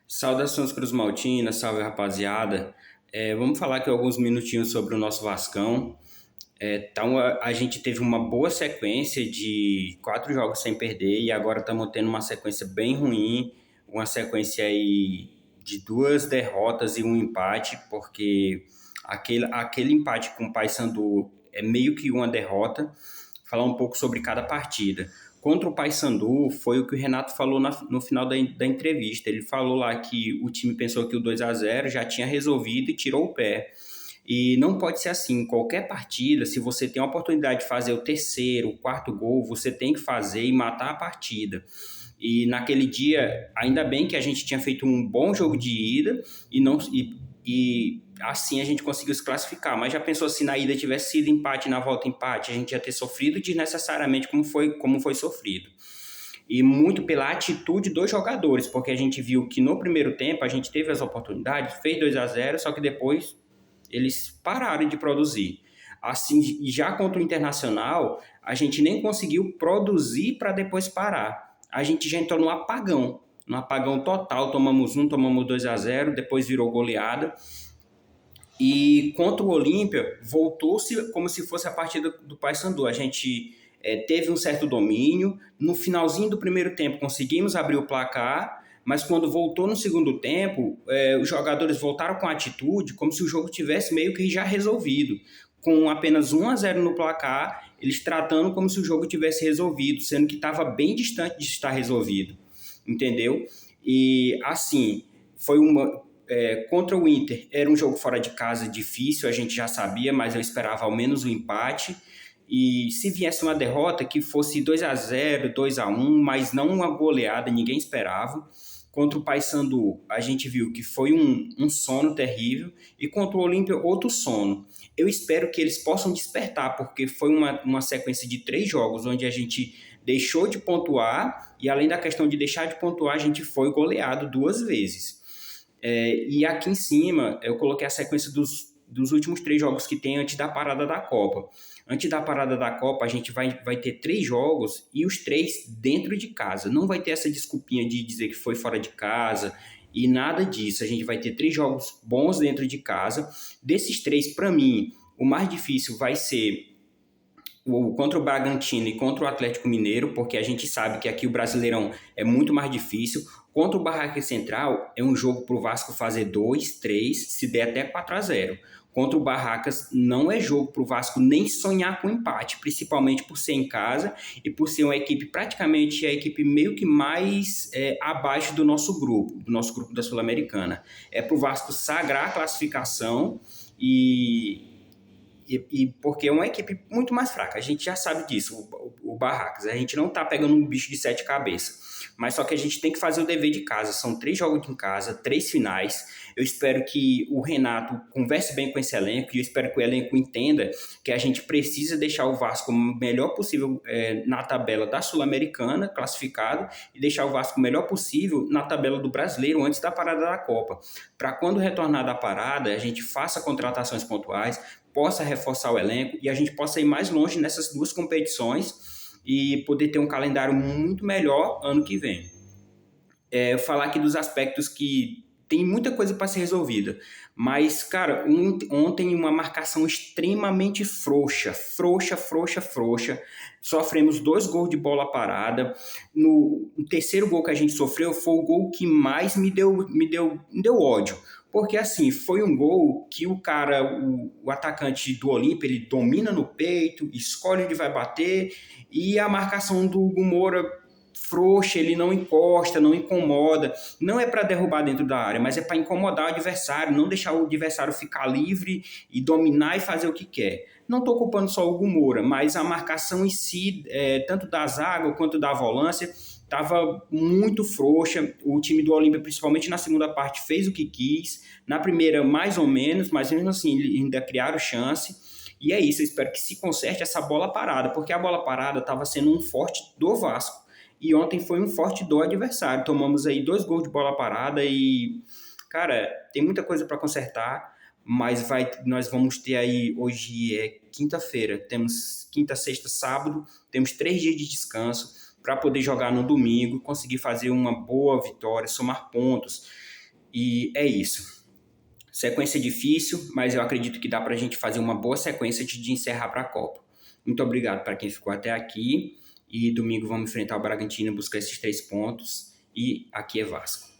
Saudações Cruz Maltina, salve rapaziada. Vamos falar aqui alguns minutinhos sobre o nosso Vascão. Então, a gente teve uma boa sequência de 4 jogos sem perder e agora estamos tendo uma sequência bem ruim, uma sequência aí de 2 derrotas e um empate, porque aquele empate com o Paysandu é meio que uma derrota. Falar um pouco sobre cada partida. Contra o Paysandu, foi o que o Renato falou no final da entrevista. Ele falou lá que o time pensou que o 2-0 já tinha resolvido e tirou o pé. E não pode ser assim. Em qualquer partida, se você tem a oportunidade de fazer o terceiro, o quarto gol, você tem que fazer e matar a partida. E naquele dia, ainda bem que a gente tinha feito um bom jogo de ida e não e assim a gente conseguiu se classificar. Mas já pensou se na ida tivesse sido empate, na volta empate, a gente ia ter sofrido desnecessariamente como foi sofrido. E muito pela atitude dos jogadores, porque a gente viu que no primeiro tempo a gente teve as oportunidades, fez 2-0, só que depois eles pararam de produzir. Assim, já contra o Internacional, a gente nem conseguiu produzir para depois parar. A gente já entrou no apagão total, tomamos 2-0, depois virou goleada. E contra o Olímpia, voltou-se como se fosse a partida do Paysandu. A gente teve um certo domínio. No finalzinho do primeiro tempo, conseguimos abrir o placar, mas quando voltou no segundo tempo, os jogadores voltaram com atitude, como se o jogo tivesse meio que já resolvido. Com apenas 1-0 no placar, eles tratando como se o jogo tivesse resolvido, sendo que estava bem distante de estar resolvido. Entendeu? E assim, foi contra o Inter, era um jogo fora de casa difícil, a gente já sabia, mas eu esperava ao menos um empate. E se viesse uma derrota, que fosse 2-0, 2-1, mas não uma goleada, ninguém esperava. Contra o Paysandu, a gente viu que foi um sono terrível. E contra o Olímpia, outro sono. Eu espero que eles possam despertar, porque foi uma sequência de 3 jogos onde a gente deixou de pontuar, e além da questão de deixar de pontuar, a gente foi goleado 2 vezes. E aqui em cima, eu coloquei a sequência dos últimos 3 jogos que tem antes da parada da Copa. Antes da parada da Copa, a gente vai ter 3 jogos e os 3 dentro de casa. Não vai ter essa desculpinha de dizer que foi fora de casa e nada disso. A gente vai ter 3 jogos bons dentro de casa. Desses 3, para mim, o mais difícil vai ser contra o Bragantino e contra o Atlético Mineiro, porque a gente sabe que aqui o Brasileirão é muito mais difícil. Contra o Barraca Central, é um jogo para o Vasco fazer 2, 3, se der até 4-0. Contra o Barracas, não é jogo para o Vasco nem sonhar com empate, principalmente por ser em casa e por ser uma equipe, praticamente a equipe meio que mais abaixo do nosso grupo da Sul-Americana. É para o Vasco sagrar a classificação e porque é uma equipe muito mais fraca, a gente já sabe disso, o Barracas. A gente não tá pegando um bicho de 7 cabeças, mas só que a gente tem que fazer o dever de casa. São 3 jogos em casa, 3 finais. Eu espero que o Renato converse bem com esse elenco e eu espero que o elenco entenda que a gente precisa deixar o Vasco o melhor possível na tabela da Sul-Americana, classificado, e deixar o Vasco o melhor possível na tabela do Brasileiro antes da parada da Copa. Para quando retornar da parada, a gente faça contratações pontuais, possa reforçar o elenco e a gente possa ir mais longe nessas 2 competições e poder ter um calendário muito melhor ano que vem. Falar aqui dos aspectos que tem muita coisa para ser resolvida, mas, cara, ontem uma marcação extremamente frouxa, frouxa. Sofremos 2 gols de bola parada. O terceiro gol que a gente sofreu foi o gol que mais me deu ódio. Porque, assim, foi um gol que o atacante do Olímpia, ele domina no peito, escolhe onde vai bater, e a marcação do Hugo Moura frouxa, ele não encosta, não incomoda. Não é para derrubar dentro da área, mas é para incomodar o adversário, não deixar o adversário ficar livre e dominar e fazer o que quer. Não estou culpando só o Hugo Moura, mas a marcação em si, tanto da zaga quanto da volância, estava muito frouxa. O time do Olímpia, principalmente na segunda parte, fez o que quis. Na primeira, mais ou menos, mas mesmo assim, ainda criaram chance. E é isso, eu espero que se conserte essa bola parada, porque a bola parada estava sendo um forte do Vasco. E ontem foi um forte do adversário. Tomamos aí 2 gols de bola parada e, cara, tem muita coisa para consertar, mas nós vamos ter aí, hoje é quinta-feira, temos quinta, sexta, sábado, temos 3 dias de descanso para poder jogar no domingo, conseguir fazer uma boa vitória, somar pontos. E é isso. Sequência difícil, mas eu acredito que dá para a gente fazer uma boa sequência de encerrar para a Copa. Muito obrigado para quem ficou até aqui. E domingo vamos enfrentar o Bragantino, buscar esses 3 pontos. E aqui é Vasco.